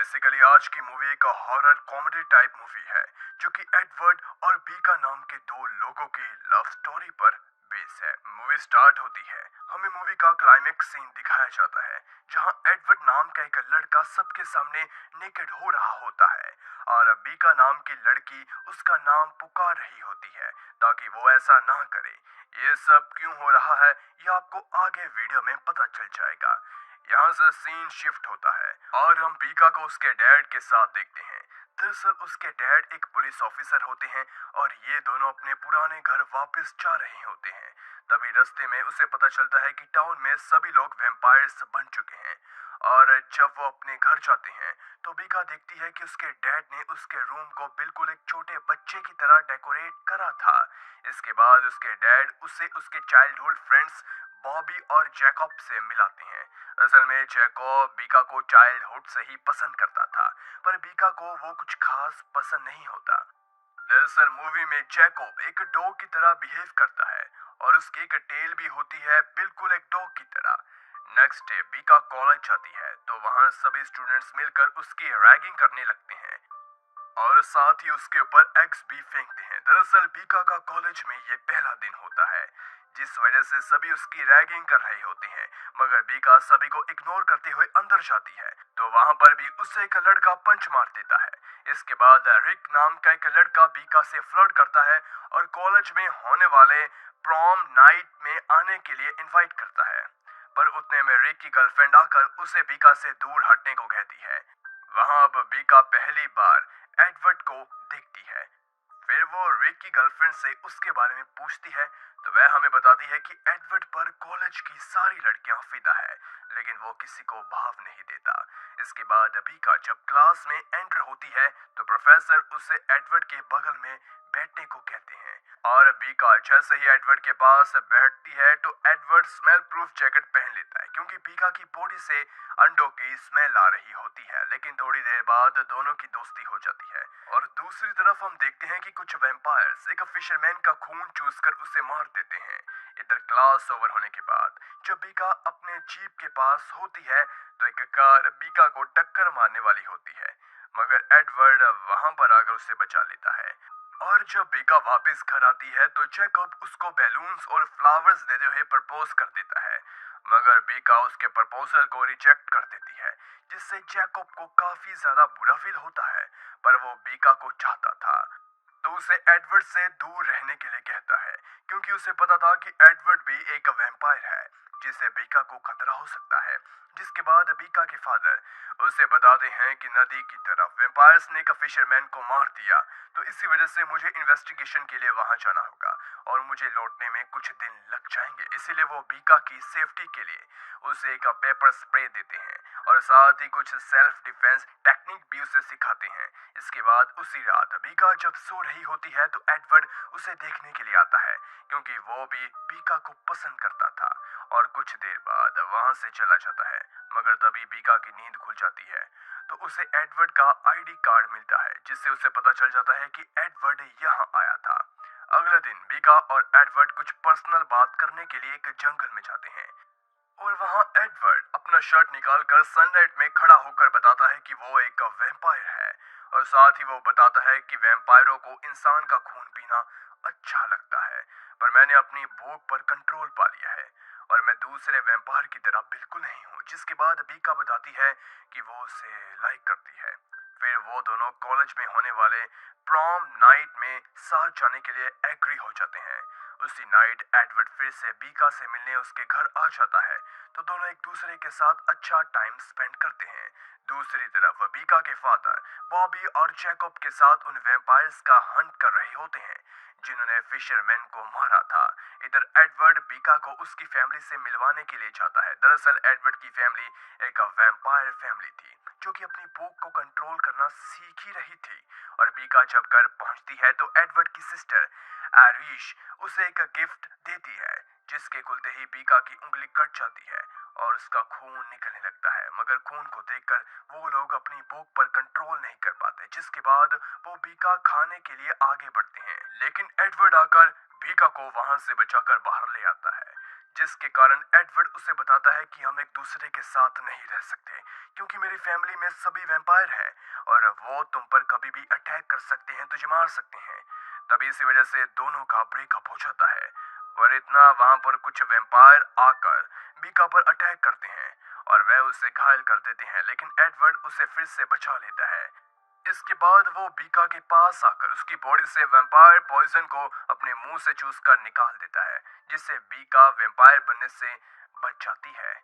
Basically आज की movie एक हॉरर कॉमेडी टाइप मूवी है जो कि एडवर्ड और बीका नाम के दो लोगों की लव स्टोरी पर बेस है। मूवी स्टार्ट होती है, हमें मूवी का क्लाइमेक्स सीन दिखाया जाता है जहां एडवर्ड नाम का एक लड़का सबके सामने नेकेड हो रहा होता है और बीका नाम की लड़की उसका नाम पुकार रही होती है ताकि वो ऐसा ना करे। ये सब क्यों हो रहा है ये आपको आगे वीडियो में पता चल जाएगा। यहाँ से सीन शिफ्ट होता है और हम बीका को उसके डैड के साथ देखते हैं। दरअसल उसके डैड एक पुलिस ऑफिसर होते हैं और ये दोनों अपने पुराने घर वापस जा रहे होते हैं। तभी रास्ते में उसे पता चलता है कि टाउन में सभी लोग वैम्पायर्स बन चुके हैं और जब वो अपने घर जाते हैं तो बीका देखती है कि उसके डैड ने उसके रूम को बिल्कुल एक छोटे बच्चे की तरह डेकोरेट करा था। इसके बाद उसके डैड उसे उसके चाइल्डहुड फ्रेंड्स बॉबी और जैकब से मिलाते हैं। असल में जैकब बीका को चाइल्डहुड से ही पसंद करता था, पर बीका को वो कुछ खास पसंद नहीं होता। दरअसल मूवी में जैकब एक डॉग की तरह बिहेव करता है और उसकी एक टेल भी होती है बिल्कुल एक डॉग की तरह। नेक्स्ट डे बीका कॉलेज जाती है तो वहाँ सभी स्टूडेंट्स मिलकर उसकी रैगिंग करने लगते हैं और साथ ही उसके ऊपर एग्स भी फेंकते हैं। दरअसल बीका का कॉलेज में ये पहला दिन होता है जिस वजह से सभी उसकी रैगिंग कर रहे होते हैं, मगर बीका सभी को इग्नोर करते हुए अंदर जाती है तो वहां पर भी उससे एक लड़का पंच मार देता है। इसके बाद रिक नाम का एक लड़का बीका से फ्लर्ट करता है और कॉलेज में होने वाले प्रॉम नाइट में आने के लिए इनवाइट करता है, पर उतने में रिक की गर्लफ्रेंड आकर उसे बीका से दूर हटने को कहती है। वहां अब बीका पहली बार एडवर्ड को देखती है। फिर वो रिक की गर्लफ्रेंड से उसके बारे में पूछती है तो वह हमें बताती है कि एडवर्ड पर कॉलेज की सारी लड़कियां फिदा है, लेकिन वो किसी को भाव नहीं देता। इसके बाद बीका जब क्लास में एंटर होती है तो प्रोफेसर उसे एडवर्ड के बगल में बैठने को कहते हैं और बीका जैसे ही एडवर्ड के पास बैठती है तो एडवर्ड स्मेल प्रूफ जैकेट पहन लेता है क्योंकि बीका की बॉडी से अंडों की स्मेल आ रही होती है। लेकिन थोड़ी देर बाद दोनों की दोस्ती हो जाती है और दूसरी तरफ हम देखते हैं कि कुछ वैम्पायर्स एक फिशरमैन का खून चूस कर उसे मार देते हैं। इधर क्लास ओवर होने के बाद जब बीका अपने जीप के पास होती है तो एक कार बीका को टक्कर मारने वाली होती है, मगर एडवर्ड वहां पर आकर उसे बचा लेता है। और जब बीका वापस घर आती है तो जैकब उसको बैलून्स और फ्लावर्स देते हुए प्रपोज कर देता है, मगर बीका उसके प्रपोजल को रिजेक्ट कर देती है जिससे जैकब को काफी ज्यादा बुरा फील होता है, पर वो बीका को चाहता था तो उसे एडवर्ड से दूर रहने के लिए कहता है क्योंकि उसे पता था कि एडवर्ड भी एक वैम्पायर है जिससे बीका को खतरा हो सकता है। जिसके बाद बीका के फादर उसे बताते हैं कि नदी की तरफ वैम्पायर्स ने एक फिशरमैन को मार दिया तो इसी वजह से मुझे इन्वेस्टिगेशन के लिए वहां जाना होगा और मुझे लौटने में कुछ दिन लग जाएंगे। इसीलिए वो बीका की सेफ्टी के लिए उसे एक पेपर स्प्रे देते हैं और साथ ही कुछ सेल्फ डिफेंस टेक्निक भी उसे सिखाते हैं। इसके बाद उसी रात बीका जब सो रही होती है तो एडवर्ड उसे देखने के लिए आता है क्योंकि वो भी बीका को पसंद करता था और कुछ देर बाद वहां से चला जाता है, मगर तभी बीका की नींद खुल जाती है तो उसे एडवर्ड का आईडी कार्ड मिलता है जिससे उसे पता चल जाता है कि एडवर्ड यहाँ आया था। अगले दिन बीका और एडवर्ड कुछ पर्सनल बात करने के लिए एक जंगल में जाते हैं और वहां एडवर्ड अपना शर्ट निकालकर सनलाइट में खड़ा होकर बताता है कि वो एक वैम्पायर है और साथ ही वो बताता है कि वैम्पायरों को इंसान का खून पीना अच्छा लगता है, पर मैंने अपनी भूख पर कंट्रोल पा लिया है और मैं दूसरे वैम्पायर की तरह बिल्कुल नहीं हूँ। जिसके बाद बीका बताती है कि वो उसे लाइक करती है। फिर वो दोनों कॉलेज में होने वाले प्रॉम नाइट में साथ जाने के लिए एग्री हो जाते हैं। उसी नाइट एडवर्ड फिर से बीका से मिलने उसके घर आ जाता है तो दोनों एक दूसरे के साथ अच्छा टाइम स्पेंड करते हैं। दूसरी तरफ बीका के फादर बॉबी और जैकब के साथ उन वैम्पायर्स का हंट कर रहे होते हैं जिन्होंने फिशरमैन को मारा था। इधर एडवर्ड बीका को उसकी फैमिली से मिलवाने के लिए जाता है। दरअसल एडवर्ड की फैमिली एक वैम्पायर फैमिली थी जो कि अपनी भूख को कंट्रोल करना सीख ही रही थी और बीका जब घर पहुंचती है तो एडवर्ड की सिस्टर आरिश उसे एक गिफ्ट देती है जिसके खुलते ही बीका की उंगली कट जाती है और उसका खून निकलने लगता है, मगर खून को देखकर वो लोग अपनी भूख पर कंट्रोल नहीं कर पाते। जिसके बाद वो बीका खाने के लिए आगे बढ़ते हैं, लेकिन एडवर्ड आकर बीका को वहां से बचाकर बाहर ले आता है। जिसके कारण एडवर्ड उसे बताता है कि हम एक दूसरे के साथ नहीं रह सकते क्योंकि मेरी फैमिली में सभी वैम्पायर हैं और वो तुम पर कभी भी अटैक कर सकते हैं, तुझे मार सकते हैं। तभी इसी वजह से दोनों का ब्रेकअप हो जाता है। पर इतना वहां पर कुछ वैम्पायर आकर बीका पर अटैक करते हैं और वह उसे घायल कर देते हैं, लेकिन एडवर्ड उसे फिर से बचा लेता है। इसके बाद वो बीका के पास आकर उसकी बॉडी से वैम्पायर पॉइजन को अपने मुंह से चूस कर निकाल देता है, जिससे बीका वैम्पायर बनने से बच जाती है।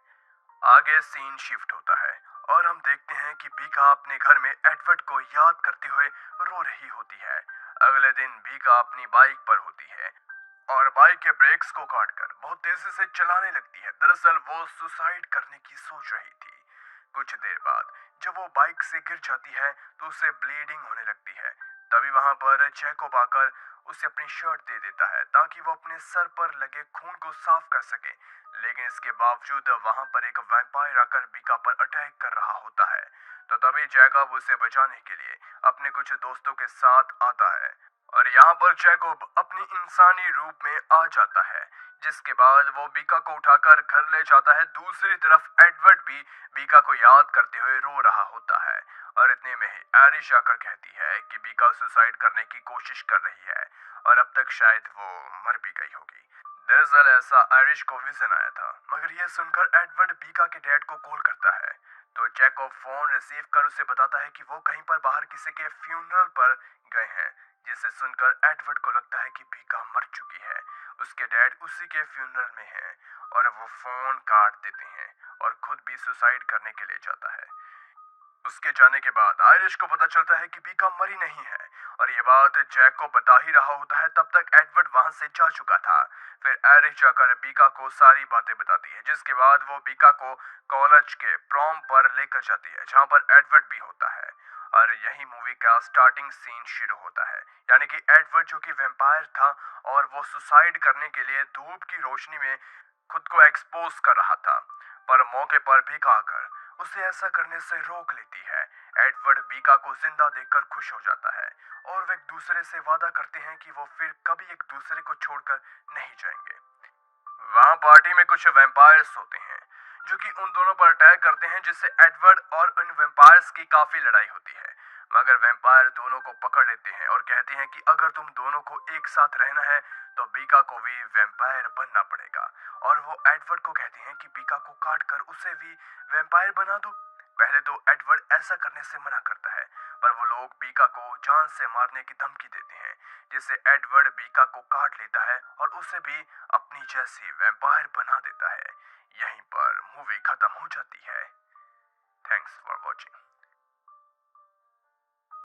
आगे सीन शिफ्ट होता है और हम देखते हैं कि बीका अपने घर में एडवर्ड को याद करते हुए रो रही होती है। अगले दिन बीका अपनी बाइक पर होती है और बाइक के ब्रेक्स को काटकर बहुत तेजी से चलाने लगती है। दरअसल वो सुसाइड करने की सोच रही थी। कुछ देर बाद जब वो बाइक से गिर जाती है तो उसे ब्लीडिंग होने लगती है। तभी वहां पर जैकोब आकर उसे अपनी शर्ट दे देता है ताकि वो अपने सर पर लगे खून को साफ कर सके, लेकिन इसके बावजूद वहां पर एक वैम्पायर आकर बीका पर अटैक कर रहा होता है। तो तभी जैकब उसे बचाने के लिए अपने कुछ दोस्तों के साथ आता है और यहाँ पर जैकब अपनी इंसानी रूप में आ जाता है, जिसके बाद वो बीका को उठाकर घर ले जाता है। दूसरी तरफ एडवर्ड भी बीका को याद करते हुए रो रहा होता है और इतने में ही एरिश आकर कहती है कि बीका सुसाइड करने की कोशिश कर रही है और अब तक शायद वो मर भी गई होगी। दरअसल ऐसा आयरिश को विजन आया था, मगर यह सुनकर एडवर्ड बीका के डैड को कॉल करता है तो जैकब फोन रिसीव कर उसे बताता है कि वो कहीं पर बाहर किसी के फ्यूनरल पर गए हैं, जिसे सुनकर एडवर्ड को लगता है कि बीका मर चुकी है। उसके डैड उसी के फ्यूनरल में हैं और वो फोन काट देते हैं और खुद भी सुसाइड करने के लिए जाता है। उसके जाने के बाद आयरिश को पता चलता है कि बीका मरी नहीं है और ये बात जैक को बता ही रहा होता है, तब तक एडवर्ड वहां से जा चुका था। फिर आयरिश जाकर बीका को सारी बातें बताती है, जिसके बाद वो बीका को कॉलेज के प्रॉम पर लेकर जाती है जहां पर एडवर्ड भी होता है। और यही मूवी का स्टार्टिंग सीन शुरू होता है, यानी कि एडवर्ड जो कि वैम्पायर था और वो सुसाइड करने के लिए धूप की रोशनी में खुद को एक्सपोज कर रहा था, पर मौके पर बीका आकर उसे ऐसा करने से रोक लेती है। एडवर्ड बीका को जिंदा देखकर खुश हो जाता है और वे एक दूसरे से वादा करते हैं कि वो फिर कभी एक दूसरे को छोड़कर नहीं जाएंगे। वहां पार्टी में कुछ वैम्पायर्स होते हैं जो कि उन दोनों पर अटैक करते हैं, जिससे एडवर्ड और उन वैम्पायर्स की काफी लड़ाई होती है। मगर वैम्पायर दोनों को पकड़ लेते हैं और कहते हैं कि अगर तुम दोनों को एक साथ रहना है तो बीका को भी वैम्पायर बनना पड़ेगा। और वो एडवर्ड को कहते हैं कि बीका को काट कर उसे भी वैम्पायर बना दो। पहले तो एडवर्ड ऐसा करने से मना करता है, पर वो लोग बीका को जान से मारने की धमकी देते हैं, जिससे एडवर्ड बीका को काट लेता है और उसे भी अपनी जैसी वैम्पायर बना देता है। यहीं पर मूवी खत्म हो जाती है। Thanks for watching.